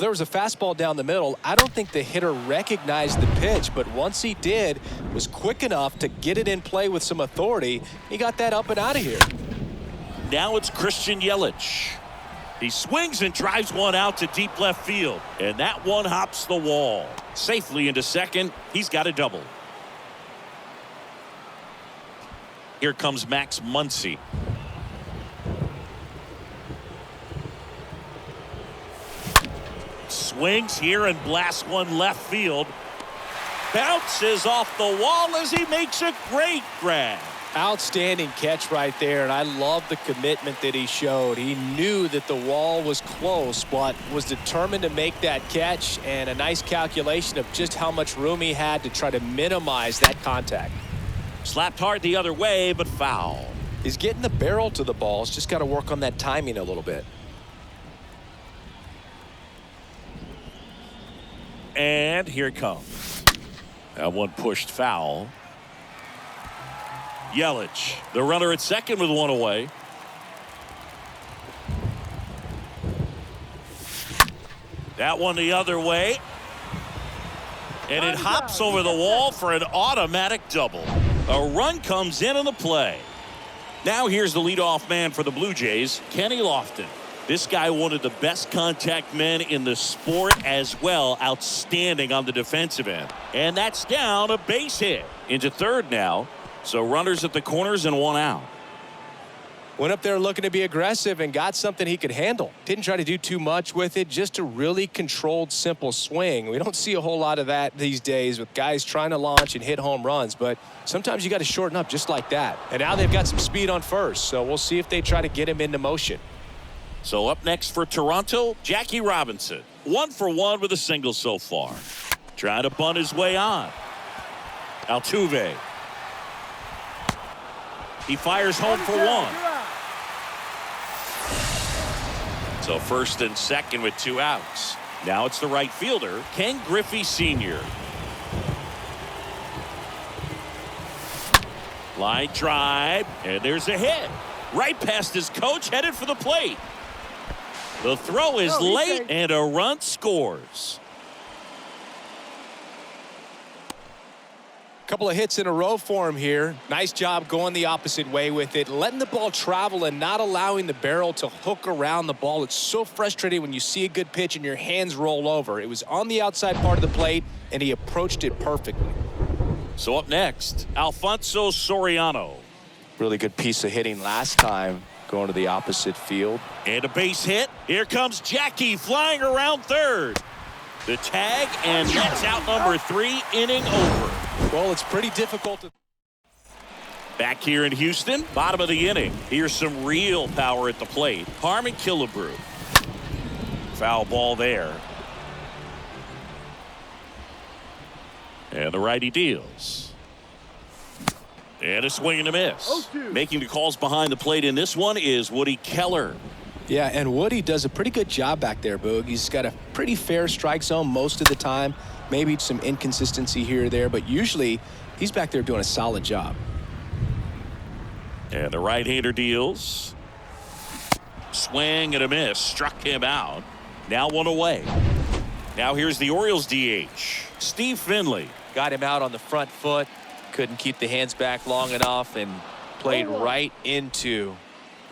there was a fastball down the middle. I don't think the hitter recognized the pitch, but once he did, was quick enough to get it in play with some authority. He got that up and out of here. Now it's Christian Yelich. He swings and drives one out to deep left field, and that one hops the wall. Safely into second. He's got a double. Here comes Max Muncy. Swings here and blasts one left field. Bounces off the wall as he makes a great grab. Outstanding catch right there, and I love the commitment that he showed. He knew that the wall was close, but was determined to make that catch, and a nice calculation of just how much room he had to try to minimize that contact. Slapped hard the other way, but foul. He's getting the barrel to the ball. He's just got to work on that timing a little bit. And here it comes. That one pushed foul. Yelich, the runner at second with one away. That one the other way. And it hops over the wall for an automatic double. A run comes in on the play. Now here's the leadoff man for the Blue Jays, Kenny Lofton. This guy, one of the best contact men in the sport as well. Outstanding on the defensive end. And that's down, a base hit. Into third now. So runners at the corners and one out. Went up there looking to be aggressive and got something he could handle. Didn't try to do too much with it. Just a really controlled, simple swing. We don't see a whole lot of that these days with guys trying to launch and hit home runs. But sometimes you got to shorten up just like that. And now they've got some speed on first. So we'll see if they try to get him into motion. So up next for Toronto, Jackie Robinson. 1 for 1 with a single so far. Trying to bunt his way on. Altuve. He fires home for one. So first and second with 2 outs. Now it's the right fielder, Ken Griffey Sr. Line drive, and there's a hit. Right past his coach, headed for the plate. The throw is late, and a run scores. Couple of hits in a row for him here. Nice job going the opposite way with it, letting the ball travel and not allowing the barrel to hook around the ball. It's so frustrating when you see a good pitch and your hands roll over. It was on the outside part of the plate, and he approached it perfectly. So up next, Alfonso Soriano. Really good piece of hitting last time, going to the opposite field. And a base hit. Here comes Jackie flying around third. The tag, and that's out number 3, inning over. Well, it's pretty difficult to... Back here in Houston, bottom of the inning. Here's some real power at the plate. Harmon Killebrew. Foul ball there. And the righty deals. And a swing and a miss. Making the calls behind the plate in this one is Woody Keller. Yeah, and Woody does a pretty good job back there, Boog. He's got a pretty fair strike zone most of the time. Maybe some inconsistency here or there, but usually he's back there doing a solid job. And the right-hander deals. Swing and a miss. Struck him out. Now one away. Now here's the Orioles DH, Steve Finley. Got him out on the front foot. Couldn't keep the hands back long enough and played right into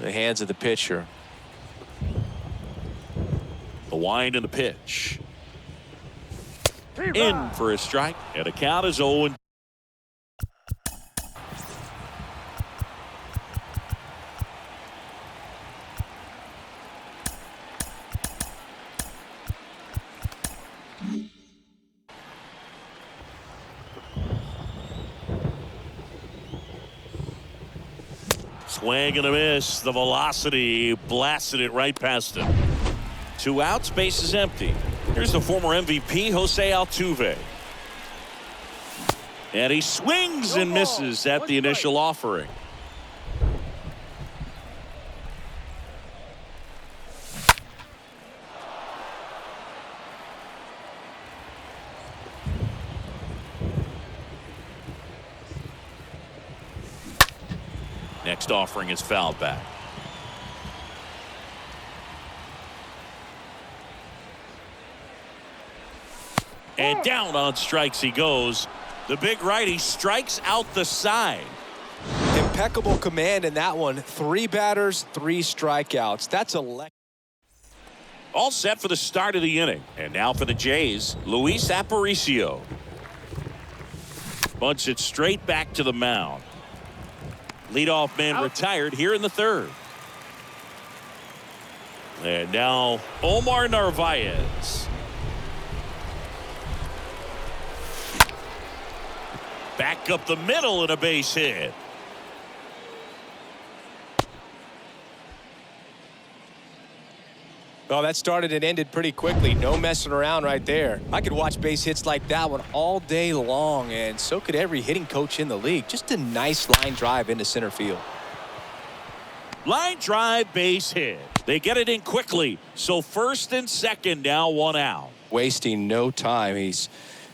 the hands of the pitcher. The wind and the pitch. In for a strike, and the count is 0-2. Swing and a miss. The velocity blasted it right past him. 2 outs, base is empty. Here's the former MVP, Jose Altuve. And he swings and misses at the initial offering. Next offering is fouled back. And down on strikes he goes. The big righty strikes out the side. Impeccable command in that one. 3 batters, 3 strikeouts. That's electric. All set for the start of the inning. And now for the Jays, Luis Aparicio. Bunts it straight back to the mound. Leadoff man retired here in the 3rd. And now Omar Narvaez. Back up the middle and a base hit. Well, that started and ended pretty quickly. No messing around right there. I could watch base hits like that one all day long, and so could every hitting coach in the league. Just a nice line drive into center field. Line drive, base hit. They get it in quickly. So first and second, now 1 out. Wasting no time. He's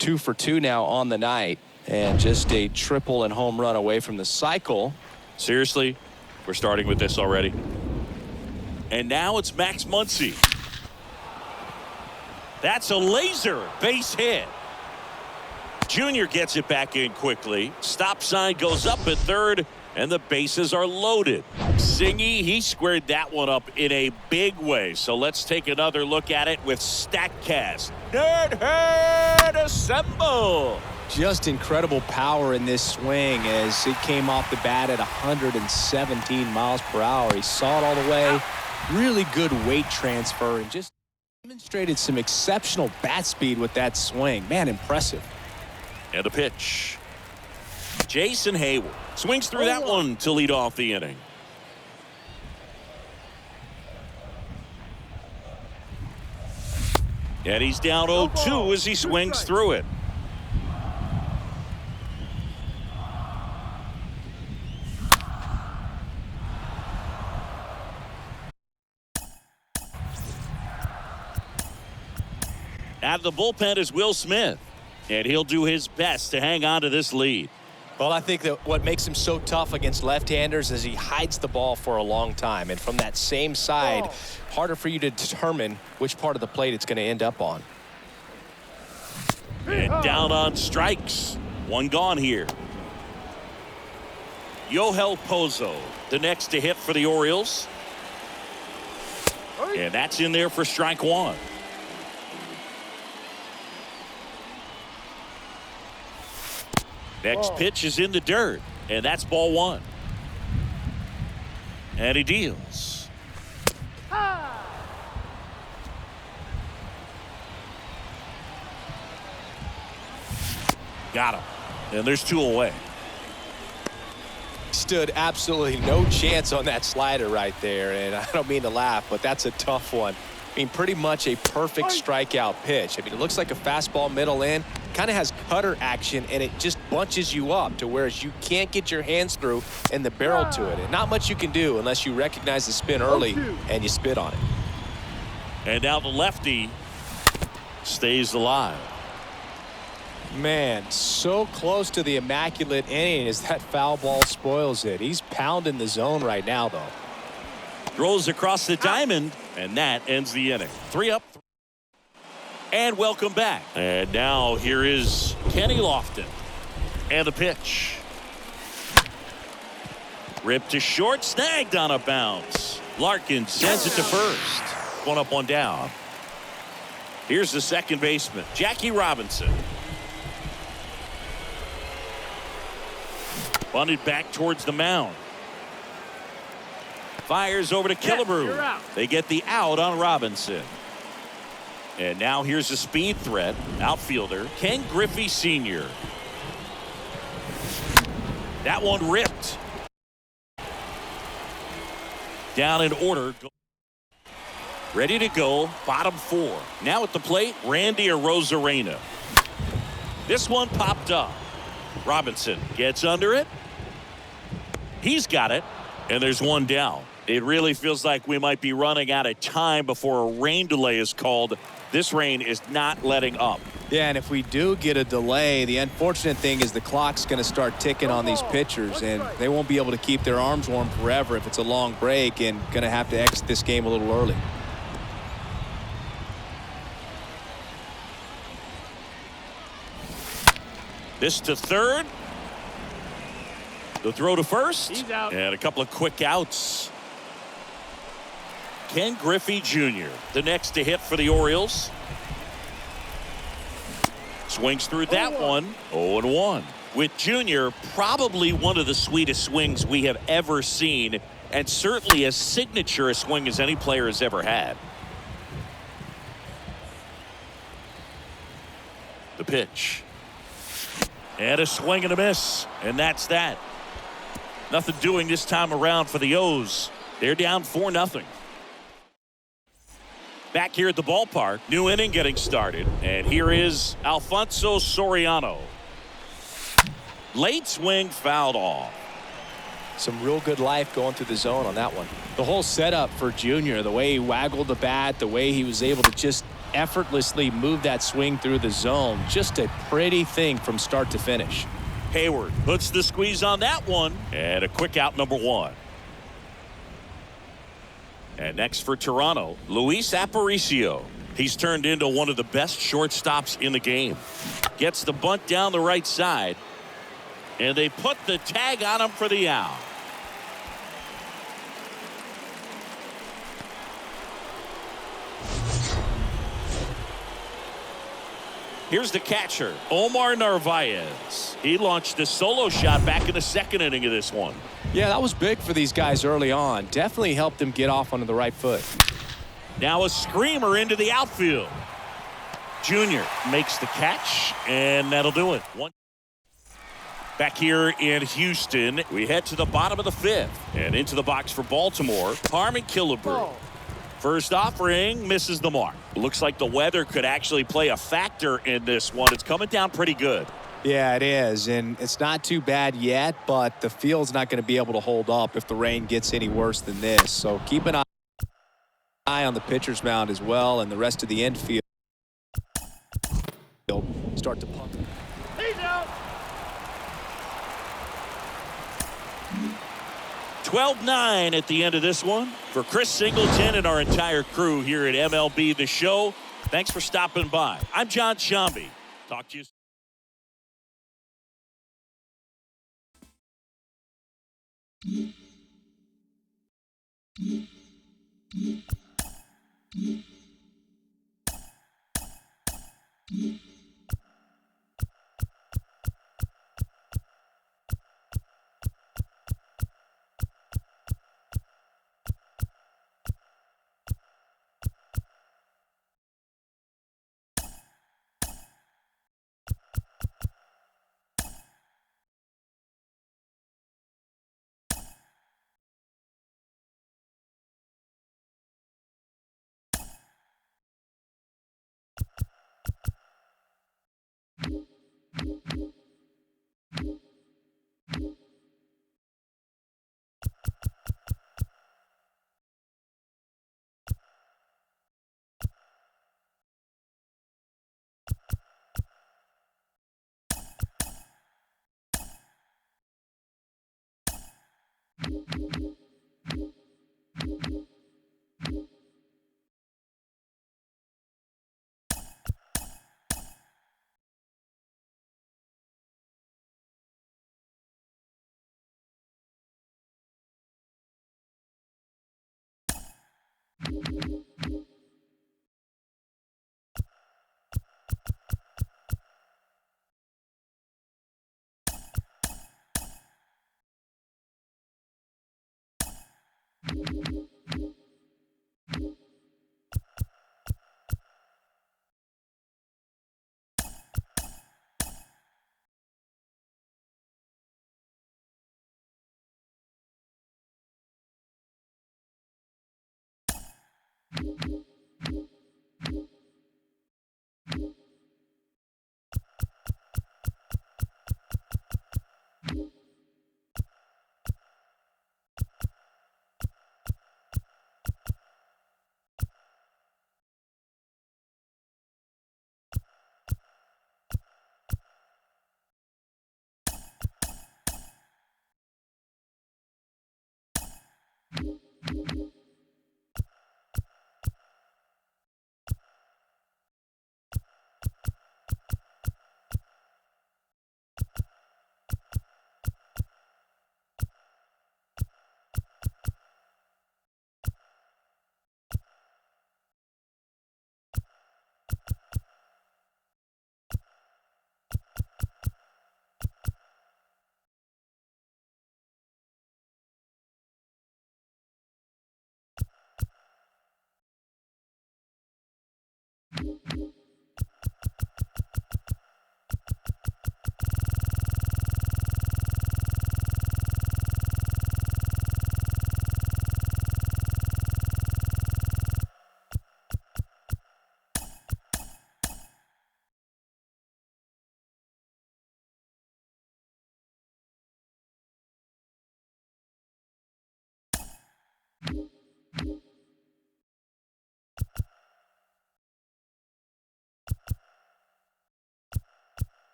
2 for 2 now on the night, and just a triple and home run away from the cycle. Seriously, we're starting with this already. And now it's Max Muncy. That's a laser base hit. Junior gets it back in quickly. Stop sign goes up at 3rd, and the bases are loaded. Singy, he squared that one up in a big way. So let's take another look at it with StatCast. Nerd Herd assemble. Just incredible power in this swing as it came off the bat at 117 miles per hour. He saw it all the way. Really good weight transfer and just demonstrated some exceptional bat speed with that swing. Man, impressive. And a pitch. Jason Hayward swings through that one to lead off the inning. And he's down 0-2 as he swings through it. Out of the bullpen is Will Smith, and he'll do his best to hang on to this lead. Well, I think that what makes him so tough against left-handers is he hides the ball for a long time, and from that same side, harder for you to determine which part of the plate it's going to end up on. And down on strikes. 1 gone here. Yohel Pozo, the next to hit for the Orioles. And that's in there for strike 1. Next pitch is in the dirt, and that's ball 1. And he deals. Got him. And there's 2 away. Stood absolutely no chance on that slider right there, and I don't mean to laugh, but that's a tough one. I mean, pretty much a perfect strikeout pitch. I mean, it looks like a fastball middle in, kind of has cutter action, and it just bunches you up to whereas you can't get your hands through and the barrel to it. And not much you can do unless you recognize the spin early and you spit on it. And now the lefty stays alive. Man, so close to the immaculate inning as that foul ball spoils it. He's pounding the zone right now, though. Throws across the diamond, and that ends the inning. 3 up. And welcome back. And now here is Kenny Lofton. And the pitch. Ripped to short, snagged on a bounce. Larkin sends it to first. 1 up, 1 down. Here's the second baseman, Jackie Robinson. Bunted back towards the mound. Fires over to Killebrew. They get the out on Robinson. And now here's a speed threat. Outfielder Ken Griffey Sr. That one ripped. Down in order. Ready to go. Bottom 4. Now at the plate, Randy Arozarena. This one popped up. Robinson gets under it. He's got it. And there's 1 down. It really feels like we might be running out of time before a rain delay is called. This rain is not letting up. Yeah, and if we do get a delay, the unfortunate thing is the clock's going to start ticking on these pitchers, and they won't be able to keep their arms warm forever if it's a long break, and going to have to exit this game a little early. This to third. The throw to first. He's out. And a couple of quick outs. Ken Griffey Jr., the next to hit for the Orioles. Swings through that one. 0-1. With Jr., probably one of the sweetest swings we have ever seen, and certainly as signature a swing as any player has ever had. The pitch. And a swing and a miss. And that's that. Nothing doing this time around for the O's. They're down 4-0. Back here at the ballpark, new inning getting started. And here is Alfonso Soriano. Late swing fouled off. Some real good life going through the zone on that one. The whole setup for Junior, the way he waggled the bat, the way he was able to just effortlessly move that swing through the zone. Just a pretty thing from start to finish. Hayward puts the squeeze on that one. And a quick out, number 1. And next for Toronto, Luis Aparicio. He's turned into one of the best shortstops in the game. Gets the bunt down the right side. And they put the tag on him for the out. Here's the catcher, Omar Narvaez. He launched a solo shot back in the second inning of this one. Yeah, that was big for these guys early on. Definitely helped them get off onto the right foot. Now a screamer into the outfield. Junior makes the catch, and that'll do it. Back here in Houston, we head to the bottom of the 5th. And into the box for Baltimore, Harmon Killebrew. First offering misses the mark. Looks like the weather could actually play a factor in this one. It's coming down pretty good. Yeah, it is, and it's not too bad yet, but the field's not going to be able to hold up if the rain gets any worse than this. So keep an eye on the pitcher's mound as well, and the rest of the infield start to pump. He's out. 12-9 at the end of this one. For Chris Singleton and our entire crew here at MLB The Show, thanks for stopping by. I'm John Shambi. Talk to you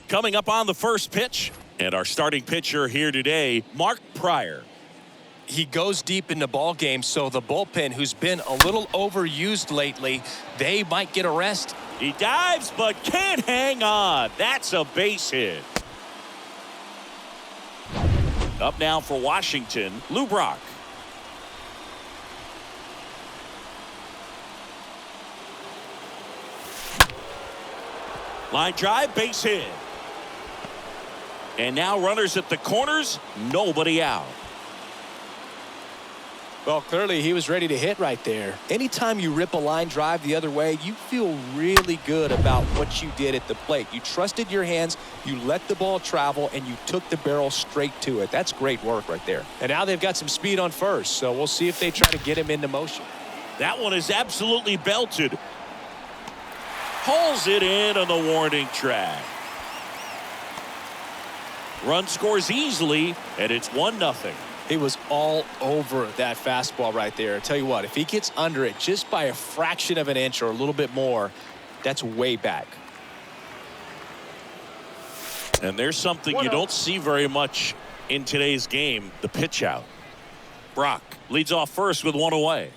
Coming up on the first pitch, and our starting pitcher here today, Mark Prior. He goes deep in the ball game, so the bullpen, who's been a little overused lately, they might get a rest. He dives but can't hang on. That's a base hit. Up now for Washington, Lou Brock. Line drive, base hit. And now runners at the corners, nobody out. Well, clearly he was ready to hit right there. Anytime you rip a line drive the other way, you feel really good about what you did at the plate. You trusted your hands, you let the ball travel, and you took the barrel straight to it. That's great work right there. And now they've got some speed on first, so we'll see if they try to get him into motion. That one is absolutely belted. Hauls it in on the warning track. Run scores easily, and it's 1-0. He was all over that fastball right there. I tell you what, if he gets under it just by a fraction of an inch or a little bit more, that's way back. And there's something you don't see very much in today's game, the pitch out. Brock leads off first with one away.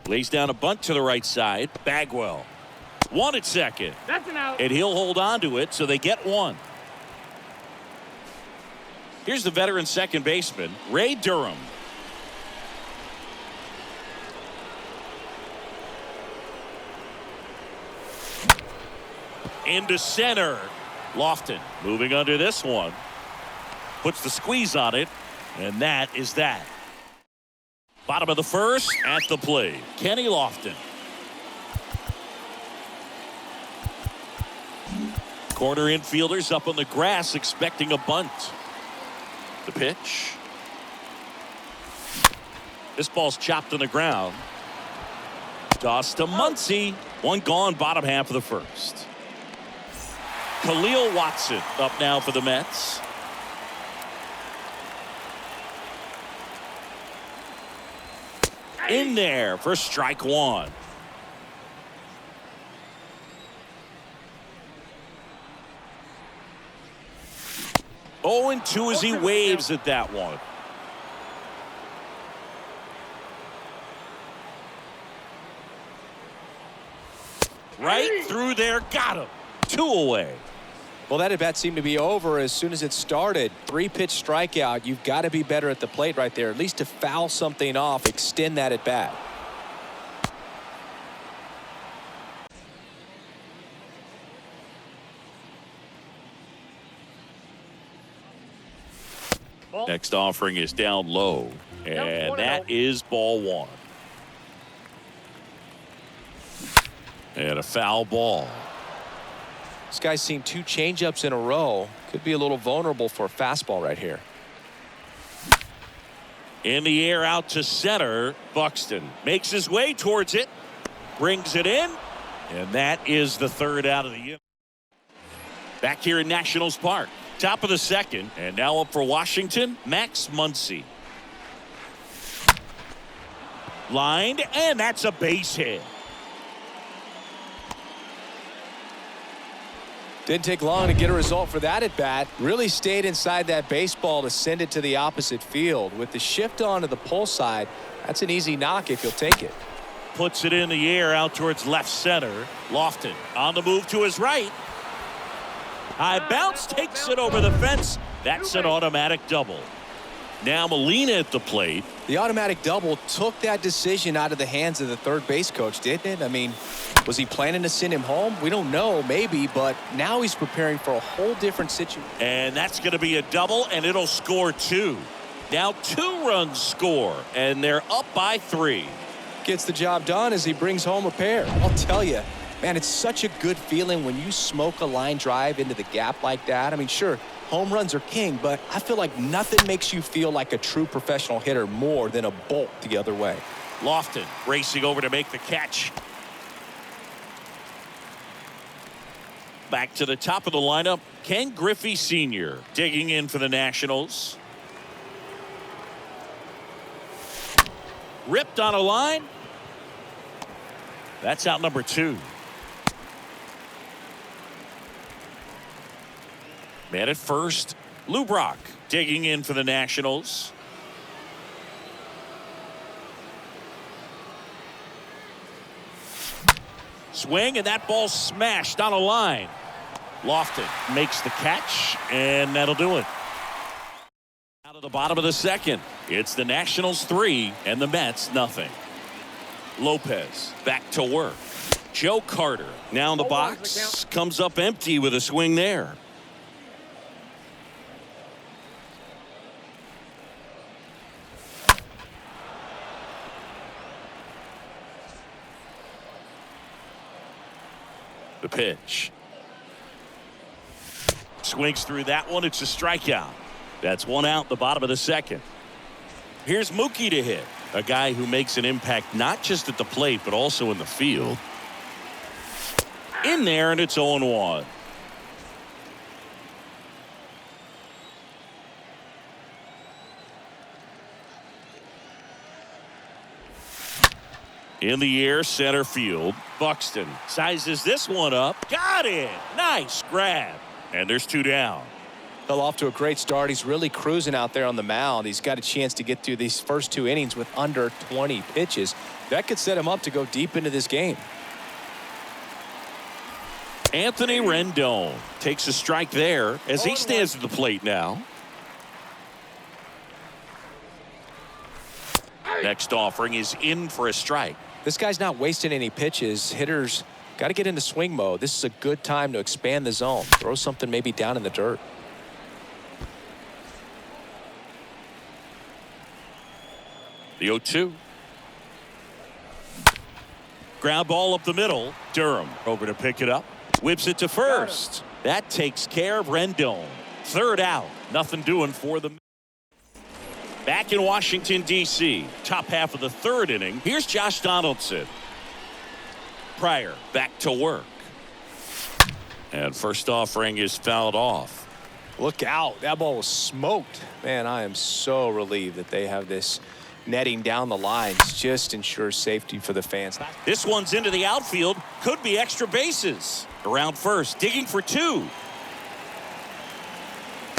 Lays down a bunt to the right side. Bagwell. One at second. That's an out. And he'll hold on to it, so they get one. Here's the veteran second baseman, Ray Durham. Into center. Lofton moving under this one. Puts the squeeze on it, and that is that. Bottom of the first, at the plate, Kenny Lofton. Corner infielders up on the grass expecting a bunt. The pitch. This ball's chopped on the ground. Toss to Muncy. One gone, bottom half of the first. Khalil Watson up now for the Mets. In there for strike one. Oh, and 2 as he waves at that one. Right through there. Got him. 2 away. Well, that at-bat seemed to be over as soon as it started. 3-pitch strikeout. You've got to be better at the plate right there, at least to foul something off, extend that at-bat. Next offering is down low, and that is ball 1. And a foul ball. This guy's seen 2 changeups in a row. Could be a little vulnerable for a fastball right here. In the air out to center. Buxton makes his way towards it. Brings it in. And that is the 3rd out of the inning. Back here in Nationals Park. Top of the 2nd. And now up for Washington, Max Muncy. Lined, and that's a base hit. Didn't take long to get a result for that at bat. Really stayed inside that baseball to send it to the opposite field. With the shift on to the pull side, that's an easy knock if you'll take it. Puts it in the air out towards left center. Lofton on the move to his right. High bounce, takes it over the fence. That's an automatic double. Now Molina at the plate. The automatic double took that decision out of the hands of the third base coach, didn't it? I mean, was he planning to send him home? We don't know, maybe, but now he's preparing for a whole different situation. And that's going to be a double, and it'll score 2. Now 2 runs score, and they're up by 3. Gets the job done as he brings home a pair. I'll tell you, man, it's such a good feeling when you smoke a line drive into the gap like that. I mean, sure, home runs are king, but I feel like nothing makes you feel like a true professional hitter more than a bolt the other way. Lofton racing over to make the catch. Back to the top of the lineup, Ken Griffey Sr. digging in for the Nationals. Ripped on a line. That's out number 2. Man at first, Lou Brock digging in for the Nationals. Swing, and that ball smashed on a line. Lofton makes the catch, and that'll do it. Out of the bottom of the 2nd, it's the Nationals 3 and the Mets nothing. Lopez back to work. Joe Carter now in the box, comes up empty with a swing there. The pitch. Swings through that one. It's a strikeout. That's 1 out, the bottom of the 2nd. Here's Mookie to hit. A guy who makes an impact not just at the plate, but also in the field. In there, and it's 0-1. In the air, center field. Buxton sizes this one up. Got it. Nice grab. And there's 2 down. Fell off to a great start. He's really cruising out there on the mound. He's got a chance to get through these first 2 innings with under 20 pitches. That could set him up to go deep into this game. Anthony Rendon takes a strike there as he stands at the plate now. Next offering is in for a strike. This guy's not wasting any pitches. Hitters got to get into swing mode. This is a good time to expand the zone. Throw something maybe down in the dirt. The 0-2. Ground ball up the middle. Durham over to pick it up. Whips it to first. That takes care of Rendon. 3rd out. Nothing doing for them. Back in Washington, D.C. Top half of the 3rd inning. Here's Josh Donaldson. Pryor back to work. And first offering is fouled off. Look out. That ball was smoked. Man, I am so relieved that they have this netting down the lines. Just ensures safety for the fans. This one's into the outfield. Could be extra bases. Around first, digging for 2.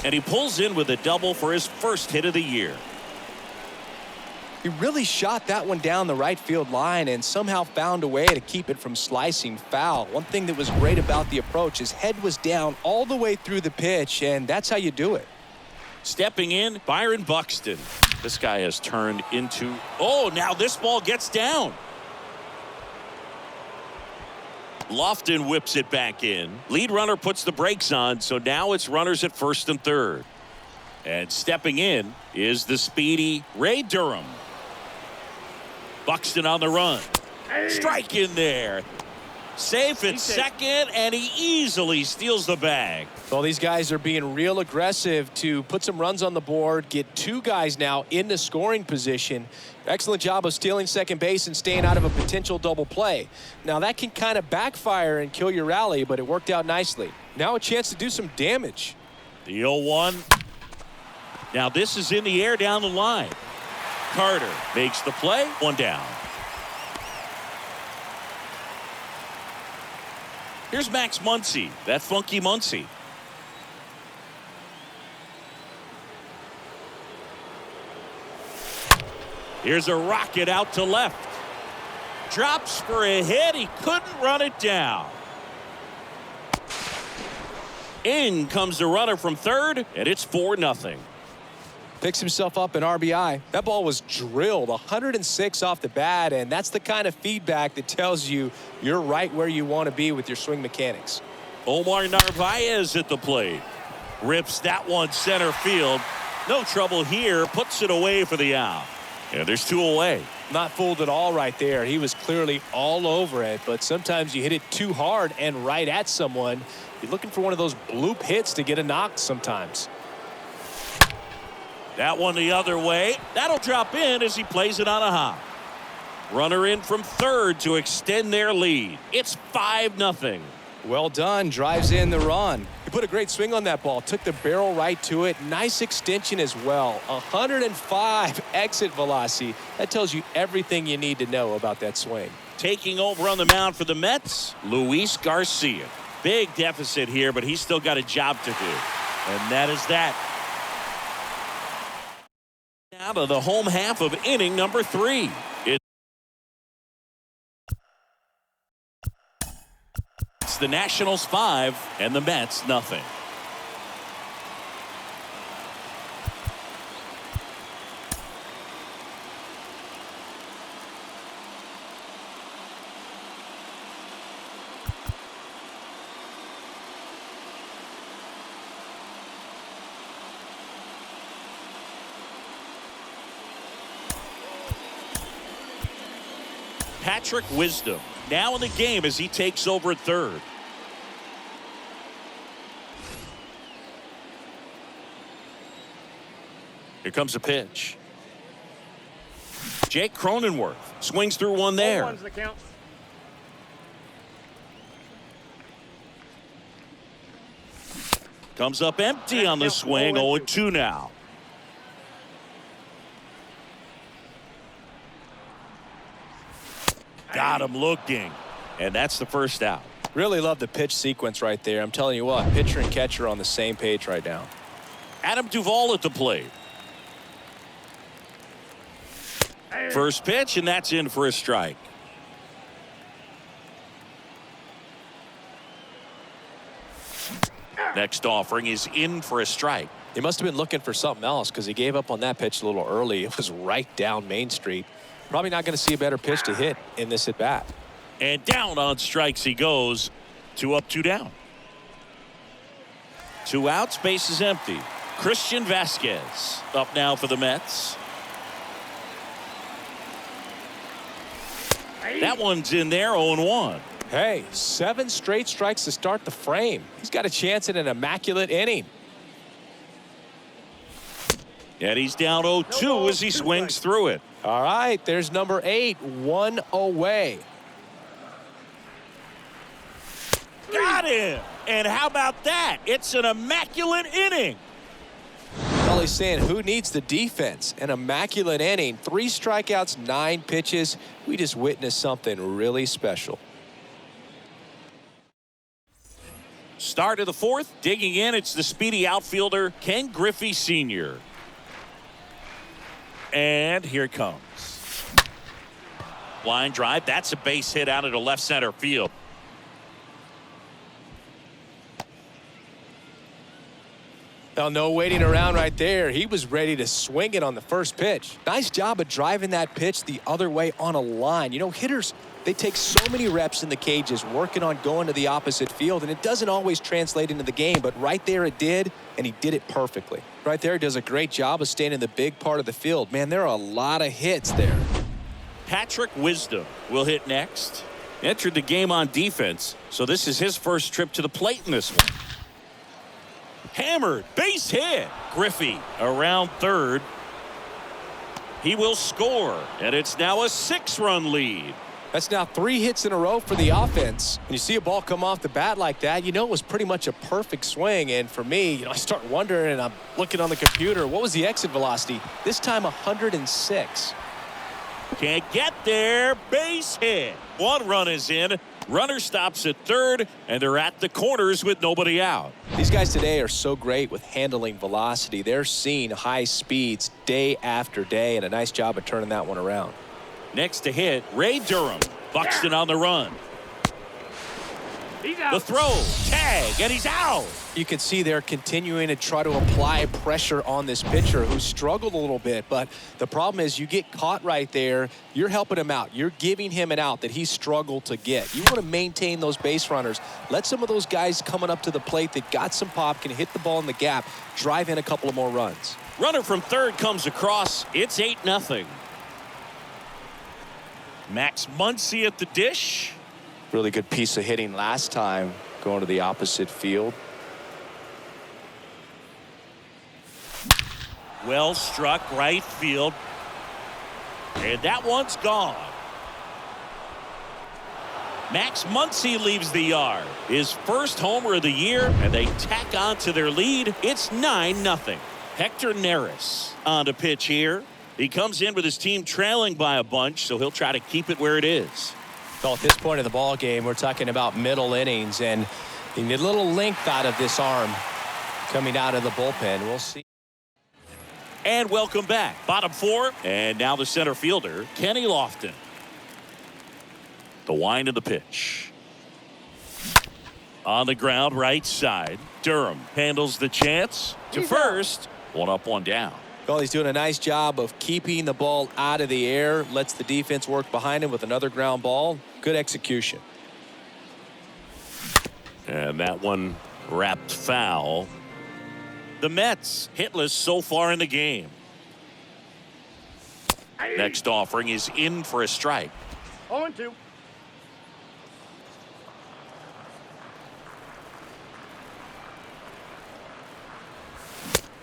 And he pulls in with a double for his first hit of the year. He really shot that one down the right field line and somehow found a way to keep it from slicing foul. One thing that was great about the approach, his head was down all the way through the pitch, and that's how you do it. Stepping in, Byron Buxton. This guy has turned into, oh, now this ball gets down. Lofton whips it back in. Lead runner puts the brakes on, so now it's runners at first and third. And stepping in is the speedy Ray Durham. Buxton on the run. Strike in there. Safe at second, and he easily steals the bag. Well, these guys are being real aggressive to put some runs on the board, get two guys now in the scoring position. Excellent job of stealing second base and staying out of a potential double play. Now, that can kind of backfire and kill your rally, but it worked out nicely. Now a chance to do some damage. The 0-1. Now this is in the air down the line. Carter makes the play. One down. Here's Max Muncy. That funky Muncy. Here's a rocket out to left. Drops for a hit. He couldn't run it down. In comes the runner from third, and it's 4-0. Picks himself up an RBI. That ball was drilled 106 off the bat, and that's the kind of feedback that tells you you're right where you want to be with your swing mechanics. Omar Narvaez at the plate. Rips that one center field. No trouble here. Puts it away for the out. And there's two away. Not fooled at all right there. He was clearly all over it, but sometimes you hit it too hard and right at someone. You're looking for one of those bloop hits to get a knock sometimes. That one the other way. That'll drop in as he plays it on a hop. Runner in from third to extend their lead. It's 5-0. Well done. Drives in the run. He put a great swing on that ball. Took the barrel right to it. Nice extension as well. 105 exit velocity. That tells you everything you need to know about that swing. Taking over on the mound for the Mets, Luis Garcia. Big deficit here, but he's still got a job to do. And that is that. Out of the home half of inning number 3. It's the Nationals 5 and the Mets nothing. Patrick Wisdom now in the game as he takes over at third. Here comes a pitch. Jake Cronenworth swings through one there. Comes up empty on the swing. 0-2 now. Got him looking, and that's the first out. Really love the pitch sequence right there. I'm telling you what, pitcher and catcher on the same page right now. Adam Duvall at the plate. First pitch, and that's in for a strike. Next offering is in for a strike. He must have been looking for something else because he gave up on that pitch a little early. It was right down Main Street. Probably not going to see a better pitch to hit in this at bat. And down on strikes he goes. 2 up, 2 down. 2 outs, base is empty. Christian Vasquez up now for the Mets. That one's in there, 0-1. Hey, 7 straight strikes to start the frame. He's got a chance at an immaculate inning. And he's down 0-2 as he swings through it. All right, there's number 8, 1 away. Got him. And how about that? It's an immaculate inning. Well, he's saying who needs the defense? An immaculate inning. 3 strikeouts, 9 pitches. We just witnessed something really special. Start of the 4th. Digging in, it's the speedy outfielder Ken Griffey Sr. And here it comes. Line drive. That's a base hit out into left center field. Well, no waiting around right there. He was ready to swing it on the first pitch. Nice job of driving that pitch the other way on a line. You know, hitters, they take so many reps in the cages working on going to the opposite field, and it doesn't always translate into the game, but right there it did, and he did it perfectly. Right there, he does a great job of staying in the big part of the field. Man, there are a lot of hits there. Patrick Wisdom will hit next. Entered the game on defense, so this is his first trip to the plate in this one. Hammered, base hit. Griffey around third. He will score, and it's now a 6-run lead. That's now 3 hits in a row for the offense. When you see a ball come off the bat like that, you know it was pretty much a perfect swing. And for me, you know, I start wondering, and I'm looking on the computer, what was the exit velocity? This time 106. Can't get there. Base hit. 1 run is in. Runner stops at third, and they're at the corners with nobody out. These guys today are so great with handling velocity. They're seeing high speeds day after day, and a nice job of turning that one around. Next to hit, Ray Durham. Buxton on the run. The throw, tag, and he's out. You can see they're continuing to try to apply pressure on this pitcher who struggled a little bit. But the problem is you get caught right there. You're helping him out. You're giving him an out that he struggled to get. You want to maintain those base runners. Let some of those guys coming up to the plate that got some pop, can hit the ball in the gap, drive in a couple of more runs. Runner from third comes across. It's 8-0. Max Muncy at the dish. Really good piece of hitting last time going to the opposite field. Well struck right field. And that one's gone. Max Muncy leaves the yard. His first homer of the year, and they tack on to their lead. It's 9-0. Hector Neris on to pitch here. He comes in with his team trailing by a bunch, so he'll try to keep it where it is. Well, at this point of the ball game, we're talking about middle innings, and you need a little length out of this arm coming out of the bullpen. We'll see. And welcome back. Bottom 4, and now the center fielder, Kenny Lofton. The wind of the pitch. On the ground, right side. Durham handles the chance to first. 1 up, 1 down. Well, he's doing a nice job of keeping the ball out of the air, lets the defense work behind him with another ground ball. Good execution. And that one wrapped foul. The Mets hitless so far in the game. Next offering is in for a strike. 0-2.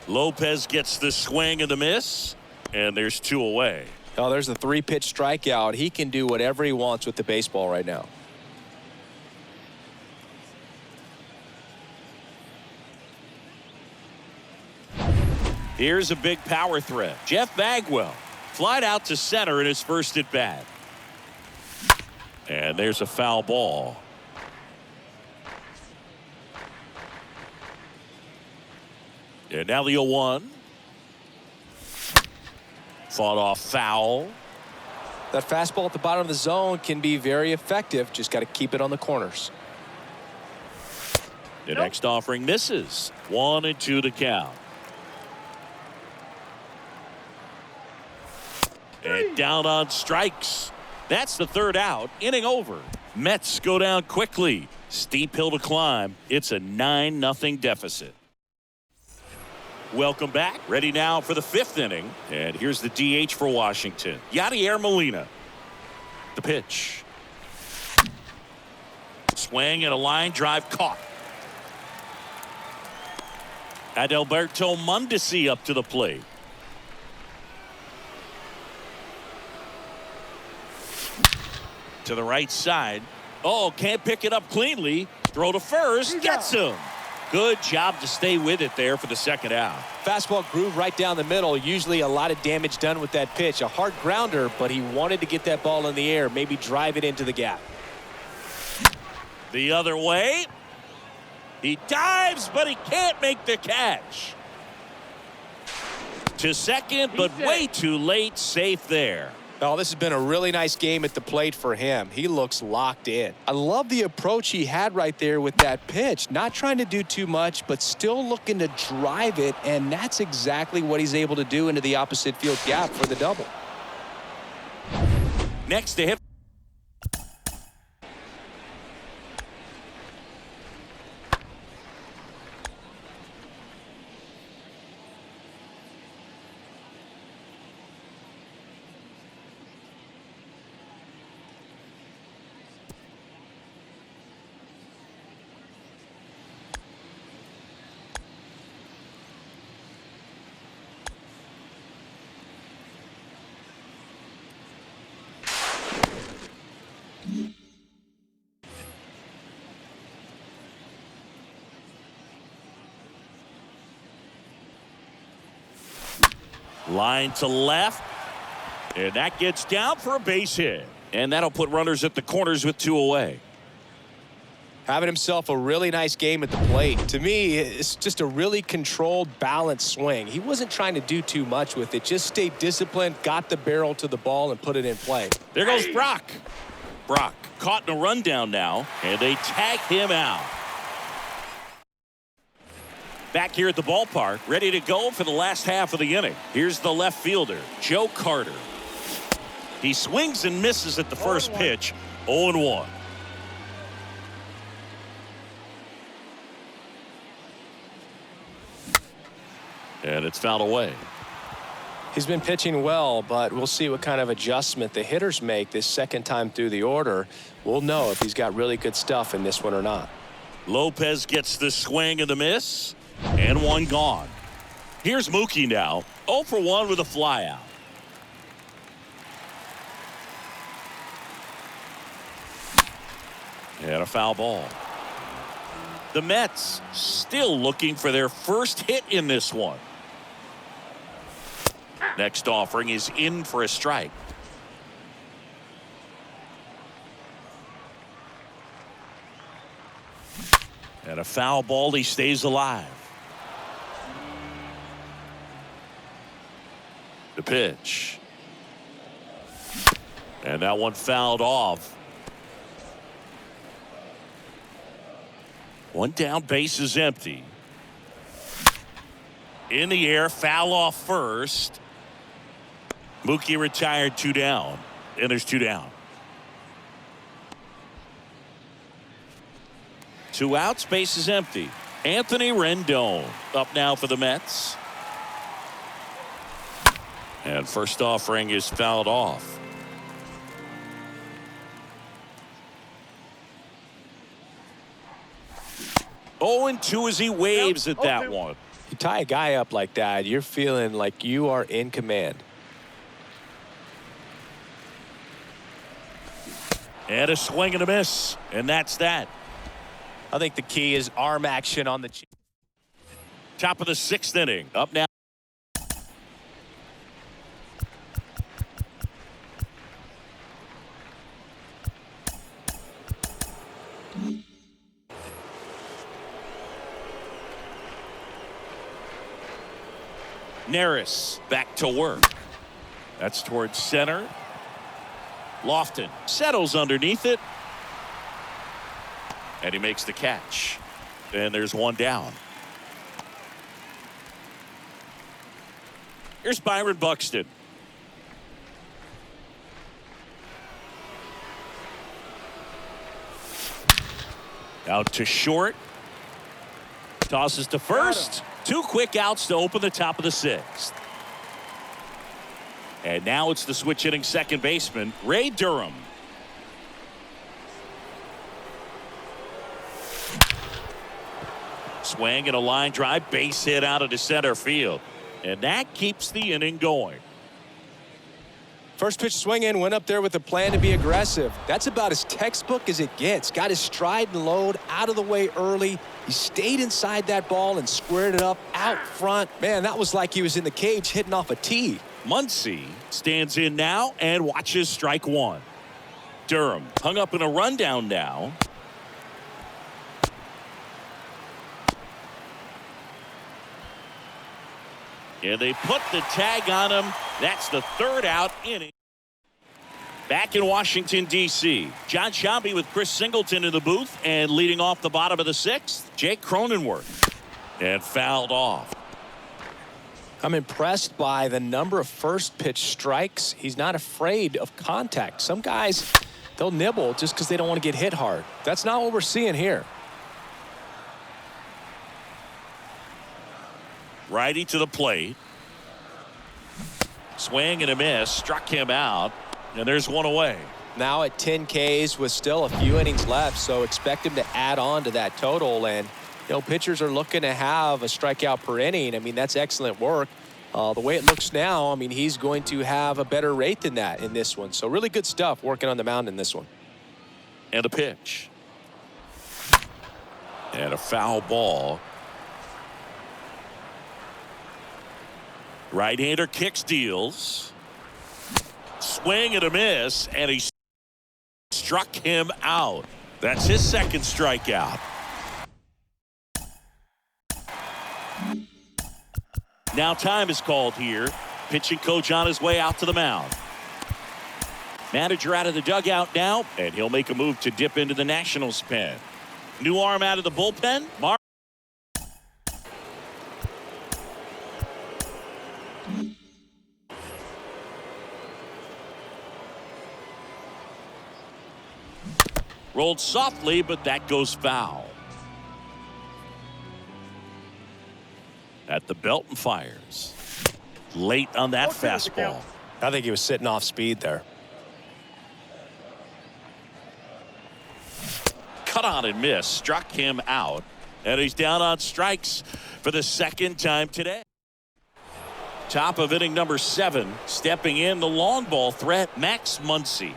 Lopez gets the swing and the miss, and there's 2 away. Oh, there's the 3-pitch strikeout. He can do whatever he wants with the baseball right now. Here's a big power threat. Jeff Bagwell flied out to center in his first at bat. And there's a foul ball. And now the 0-1. Fought off foul. That fastball at the bottom of the zone can be very effective. Just got to keep it on the corners. The next offering misses. 1-2 to count. And down on strikes. That's the 3rd out. Inning over. Mets go down quickly. Steep hill to climb. It's a 9-0 deficit. Welcome back. Ready now for the 5th inning. And here's the DH for Washington. Yadier Molina. The pitch. Swing and a line drive caught. Adalberto Mondesi up to the plate. To the right side. Oh, can't pick it up cleanly. Throw to first. Gets him. Good job to stay with it there for the 2nd out. Fastball groove right down the middle. Usually a lot of damage done with that pitch. A hard grounder, but he wanted to get that ball in the air. Maybe drive it into the gap. The other way. He dives, but he can't make the catch. to second, but way too late. Safe there. Oh, this has been a really nice game at the plate for him. He looks locked in. I love the approach he had right there with that pitch. Not trying to do too much, but still looking to drive it, and that's exactly what he's able to do into the opposite field gap for the double. Next to hit. Line to left. And that gets down for a base hit. And that'll put runners at the corners with 2 away. Having himself a really nice game at the plate. To me, it's just a really controlled, balanced swing. He wasn't trying to do too much with it. Just stayed disciplined, got the barrel to the ball, and put it in play. There goes Brock. Brock caught in a rundown now, and they tag him out. Back here at the ballpark, ready to go for the last half of the inning. Here's the left fielder, Joe Carter. He swings and misses at the first pitch, 0-1. And it's fouled away. He's been pitching well, but we'll see what kind of adjustment the hitters make this second time through the order. We'll know if he's got really good stuff in this one or not. Lopez gets the swing and the miss, and one gone. Here's Mookie now, 0 for 1 with a flyout. And a foul ball. The Mets still looking for their first hit in this one. Next offering is in for a strike. And a foul ball. He stays alive. The pitch. And that one fouled off. One down, base is empty. In the air, foul off first. Mookie retired, 2 down. And there's 2 down. 2 outs, base is empty. Anthony Rendon up now for the Mets. And first offering is fouled off. 0-2 as he waves at that one. You tie a guy up like that, you're feeling like you are in command. And a swing and a miss. And that's that. I think the key is arm action on the Top of the 6th inning. Up now. Neris back to work. That's towards center. Lofton settles underneath it. And he makes the catch. And there's 1 down. Here's Byron Buxton. Out to short. Tosses to first. 2 quick outs to open the top of the 6th. And now it's the switch hitting second baseman, Ray Durham. Swing and a line drive, base hit out into center field. And that keeps the inning going. First pitch swing in, went up there with a plan to be aggressive. That's about as textbook as it gets. Got his stride and load out of the way early. He stayed inside that ball and squared it up out front. Man, that was like he was in the cage hitting off a tee. Muncy stands in now and watches strike 1. Durham hung up in a rundown now. And they put the tag on him. That's the third out inning. Back in Washington, D.C., John Sciambi with Chris Singleton in the booth, and leading off the bottom of the sixth, Jake Cronenworth. And fouled off. I'm impressed by the number of first pitch strikes. He's not afraid of contact. Some guys, they'll nibble just because they don't want to get hit hard. That's not what we're seeing here. Righty to the plate. Swing and a miss. Struck him out. And there's one away. Now at 10 Ks with still a few innings left, so expect him to add on to that total. And pitchers are looking to have a strikeout per inning. I mean, that's excellent work. The way it looks now, I mean, he's going to have a better rate than that in this one. So really good stuff working on the mound in this one. And a pitch. And a foul ball. Right-hander kicks, deals. Swing and a miss, and he struck him out. That's his second strikeout. Now time is called here. Pitching coach on his way out to the mound. Manager out of the dugout now, and he'll make a move to dip into the Nationals pen. New arm out of the bullpen. Rolled softly, but that goes foul. At the belt and fires. Late on that fastball. I think he was sitting off speed there. Cut on and miss. Struck him out. And he's down on strikes for the second time today. Top of inning number 7. Stepping in the long ball threat, Max Muncy.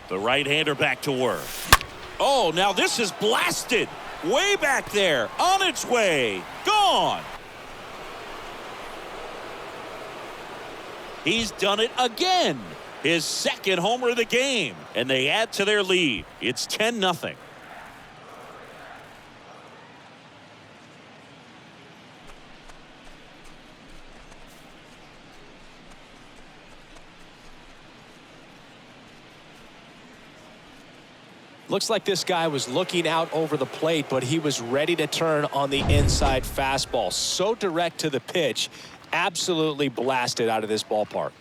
The right-hander back to work. Oh, now this is blasted. Way back there. On its way. Gone. He's done it again. His second homer of the game. And they add to their lead. It's 10-0. Looks like this guy was looking out over the plate, but he was ready to turn on the inside fastball. So direct to the pitch. Absolutely blasted out of this ballpark.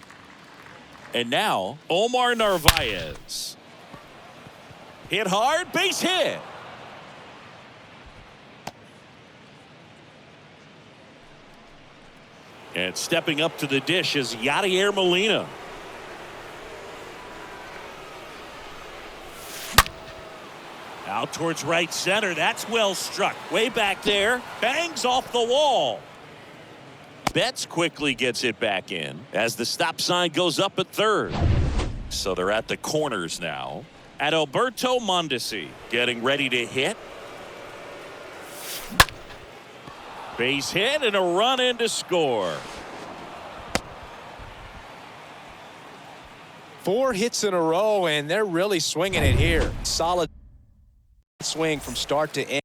And now, Omar Narvaez. Hit hard, base hit. And stepping up to the dish is Yadier Molina. Out towards right center. That's well struck. Way back there. Bangs off the wall. Betts quickly gets it back in as the stop sign goes up at third. So they're at the corners now. At Alberto Mondesi getting ready to hit. Base hit and a run in to score. 4 hits in a row, and they're really swinging it here. Solid swing from start to end.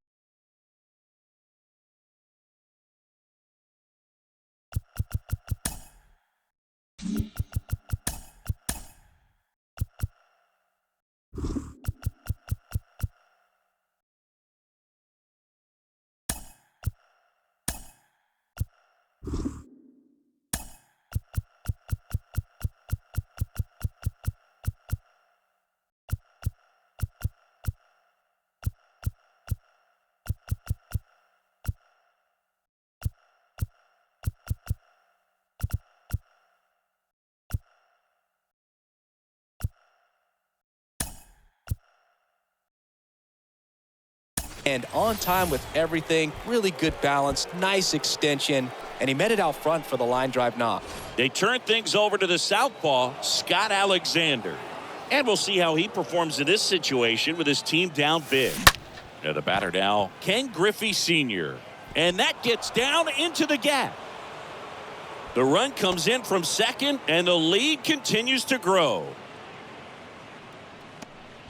And on time with everything. Really good balance, nice extension, and he met it out front for the line drive knock. They turn things over to the southpaw, Scott Alexander. And we'll see how he performs in this situation with his team down big. Now the batter now, Ken Griffey Sr. And that gets down into the gap. The run comes in from second, and the lead continues to grow.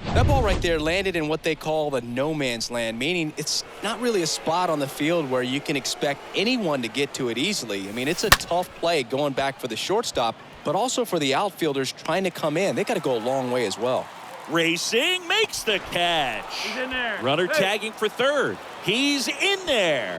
That ball right there landed in what they call the no man's land, meaning it's not really a spot on the field where you can expect anyone to get to it easily. I mean, it's a tough play going back for the shortstop, but also for the outfielders trying to come in. They got to go a long way as well. Racing makes the catch. He's in there. Runner Hey. tagging for third. He's in there.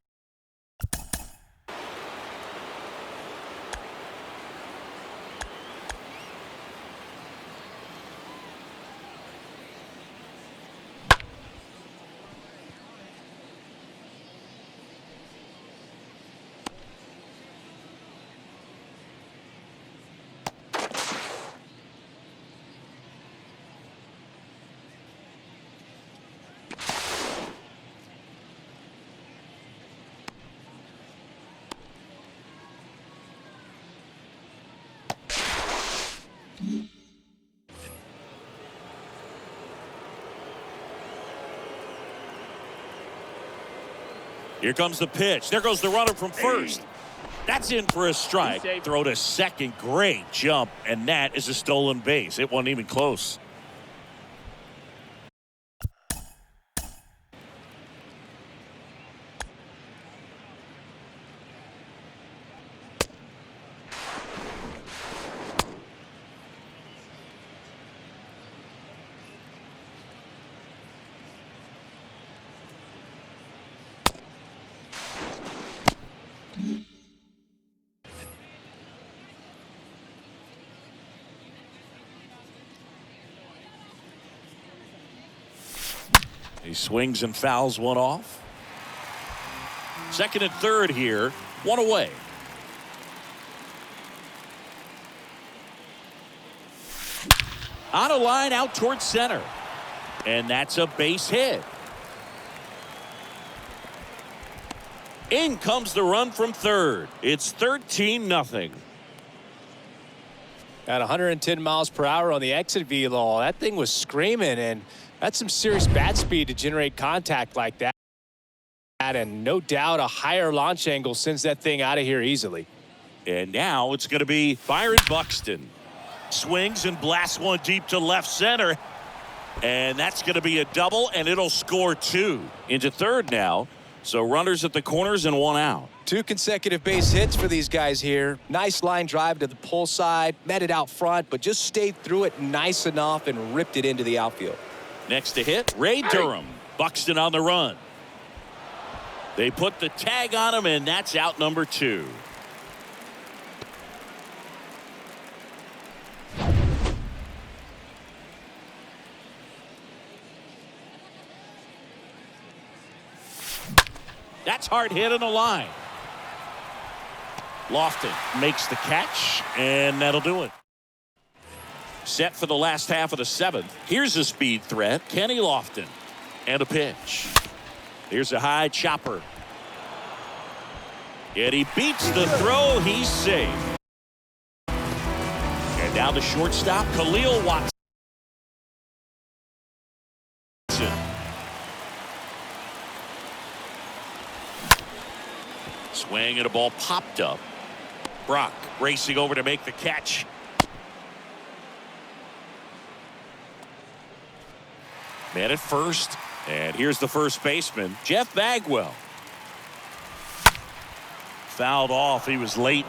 Here comes the pitch. There goes the runner from first. That's in for a strike. Throw to second. Great jump. And that is a stolen base. It wasn't even close. He swings and fouls one off. Second and third here. One away. On a line out towards center. And that's a base hit. In comes the run from third. It's 13-0. At 110 miles per hour on the exit velo, that thing was screaming, and that's some serious bat speed to generate contact like that. And no doubt a higher launch angle sends that thing out of here easily. And now it's going to be Byron Buxton. Swings and blasts one deep to left center. And that's going to be a double, and it'll score two. Into third now. So runners at the corners and one out. 2 consecutive base hits for these guys here. Nice line drive to the pull side, met it out front, but just stayed through it nice enough and ripped it into the outfield. Next to hit, Ray Durham. Buxton on the run. They put the tag on him, and that's out number 2. That's hard hit on the line. Lofton makes the catch, and that'll do it. Set for the last half of the 7th. Here's a speed threat, Kenny Lofton. And a pitch. Here's a high chopper. And he beats the throw. He's safe. And now the shortstop, Khalil Watson. Swing and a ball popped up. Brock racing over to make the catch. Man at first. And here's the first baseman, Jeff Bagwell. Fouled off. He was late.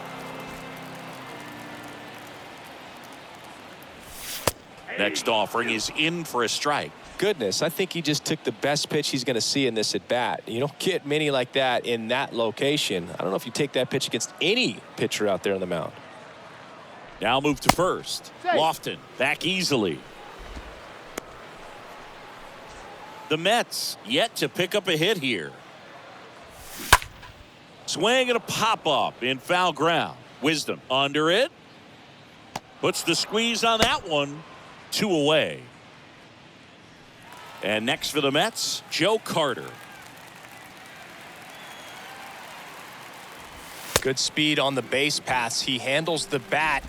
Next offering is in for a strike. Goodness, I think he just took the best pitch he's going to see in this at bat. You don't get many like that in that location. I don't know if you take that pitch against any pitcher out there on the mound. Now move to first. Lofton back easily. The Mets yet to pick up a hit here. Swing and a pop up in foul ground. Wisdom under it. Puts the squeeze on that one. 2 away. And next for the Mets, Joe Carter. Good speed on the base paths. He handles the bat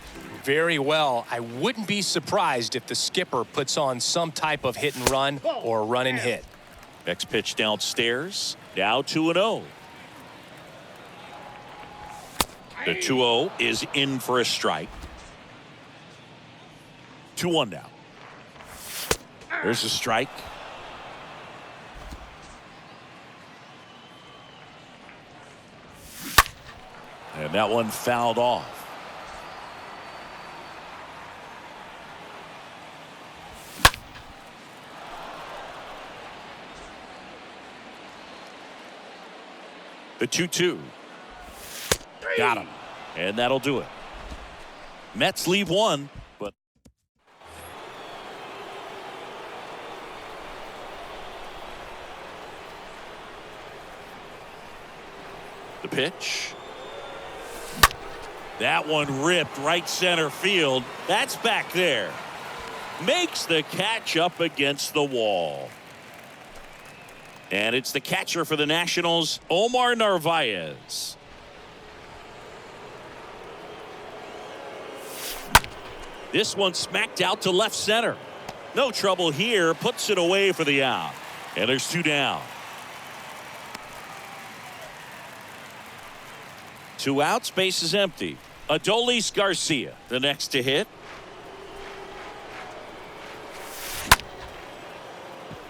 very well. I wouldn't be surprised if the skipper puts on some type of hit and run or run and hit. Next pitch downstairs. Now 2-0. The 2-0 is in for a strike. 2-1 now. There's a strike. And that one fouled off. The 2-2. Got him. And that'll do it. Mets leave one, but the pitch. That one ripped right center field. That's back there. Makes the catch up against the wall. And it's the catcher for the Nationals, Omar Narvaez. This one smacked out to left center. No trouble here. Puts it away for the out. And there's 2 down. 2 outs, base is empty. Adolis Garcia, the next to hit.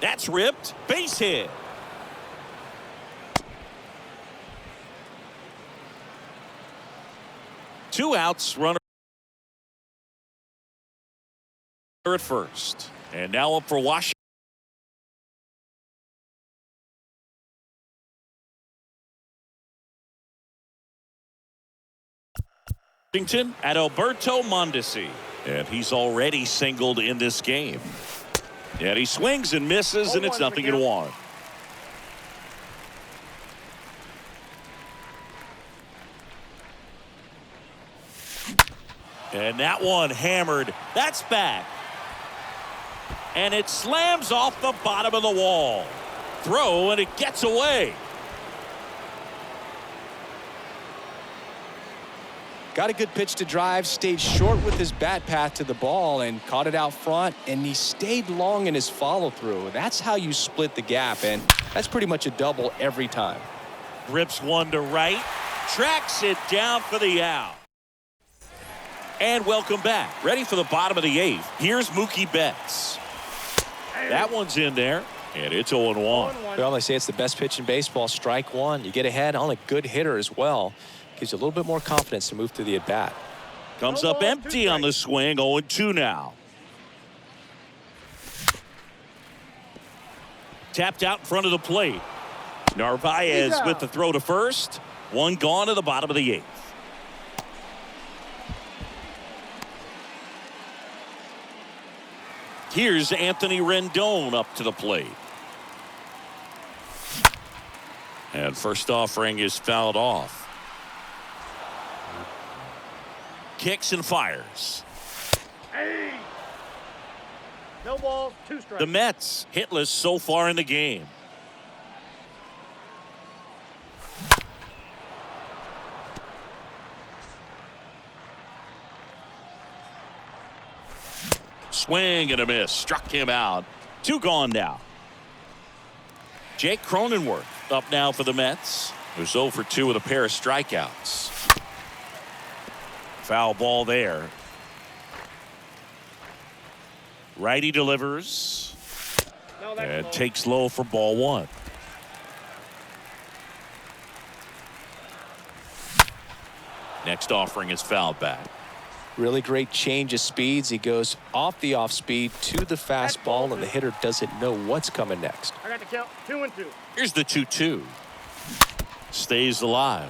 That's ripped. Base hit. Two outs, runner at first. And now up for Washington. At Alberto Mondesi. And he's already singled in this game. And he swings and misses, and it's 0-1. And that one hammered. That's back. And it slams off the bottom of the wall. Throw, and it gets away. Got a good pitch to drive, stayed short with his bat path to the ball and caught it out front, and he stayed long in his follow through. That's how you split the gap, and that's pretty much a double every time. Rips one to right, tracks it down for the out. And welcome back. Ready for the bottom of the 8th. Here's Mookie Betts. That one's in there, and it's 0-1. Well, they say it's the best pitch in baseball, strike one. You get ahead on a good hitter as well. Gives you a little bit more confidence to move through the at-bat. Comes up empty on the swing, 0-2 now. Tapped out in front of the plate. Narvaez with the throw to first. One gone to the bottom of the 8th. Here's Anthony Rendon up to the plate. And first offering is fouled off. Kicks and fires. Hey. No balls, 2 strikes. The Mets hitless so far in the game. Swing and a miss. Struck him out. 2 gone now. Jake Cronenworth up now for the Mets. Who's 0 for 2 with a pair of strikeouts. Foul ball there. Righty delivers. And takes low for ball 1. Next offering is fouled back. Really great change of speeds. He goes off the off speed to the fastball, and the hitter doesn't know what's coming next. I got the count. 2-2. Here's the 2-2. Stays alive.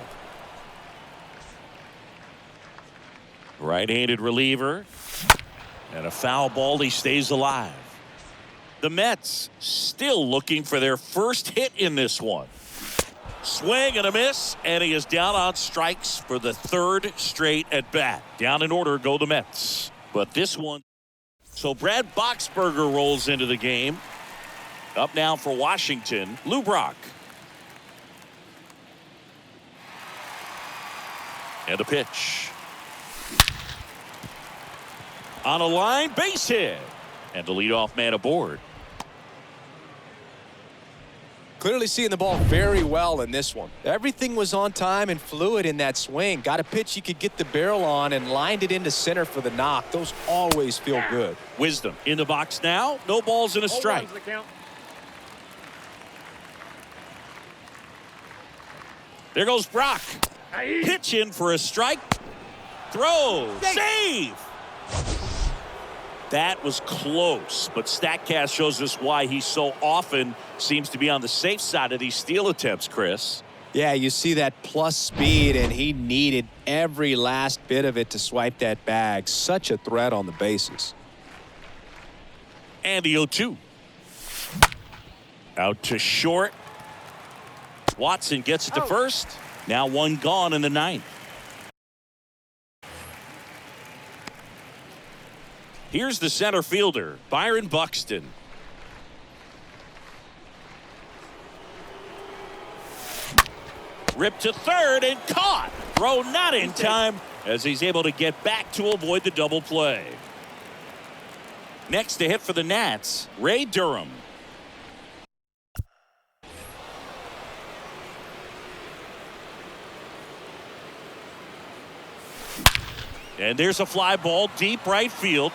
Right-handed reliever. And a foul ball. He stays alive. The Mets still looking for their first hit in this one. Swing and a miss, and he is down on strikes for the 3rd straight at bat. Down in order go the Mets. But this one. So Brad Boxberger rolls into the game. Up now for Washington, Lou Brock. And a pitch. On a line, base hit. And the leadoff man aboard. Clearly seeing the ball very well in this one. Everything was on time and fluid in that swing. Got a pitch he could get the barrel on and lined it into center for the knock. Those always feel good. Wisdom in the box now. No balls and a strike. 0-1's the count. There goes Brock. Hey. Pitch in for a strike. Throw. Save. That was close, but StatCast shows us why he so often seems to be on the safe side of these steal attempts, Chris. Yeah, you see that plus speed, and he needed every last bit of it to swipe that bag. Such a threat on the bases. And the 0-2. Out to short. Watson gets it to first. Now one gone in the ninth. Here's the center fielder, Byron Buxton. Ripped to third and caught. Throw not in time as he's able to get back to avoid the double play. Next to hit for the Nats, Ray Durham. And there's a fly ball deep right field.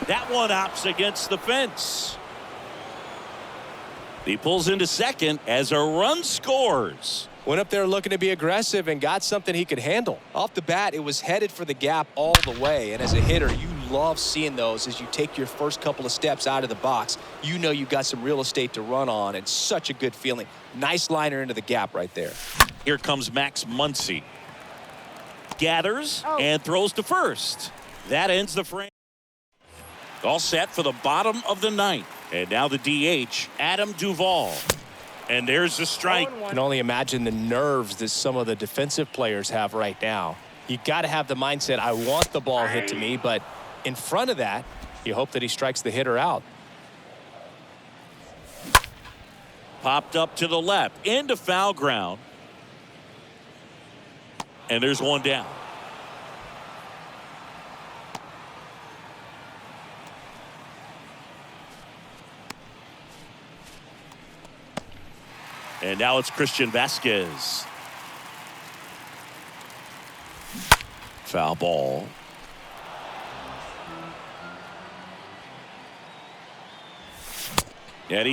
That one opts against the fence. He pulls into second as a run scores. Went up there looking to be aggressive and got something he could handle. Off the bat, it was headed for the gap all the way. And as a hitter, you love seeing those as you take your first couple of steps out of the box. You know you've got some real estate to run on, and such a good feeling. Nice liner into the gap right there. Here comes Max Muncy. Gathers and throws to first. That ends the frame. All set for the bottom of the ninth. And now the DH, Adam Duvall. And there's the strike. I can only imagine the nerves that some of the defensive players have right now. You got to have the mindset, I want the ball hit to me, but in front of that, you hope that he strikes the hitter out. Popped up to the left, into foul ground. And there's one down. And now it's Christian Vasquez. Foul ball. Eddie.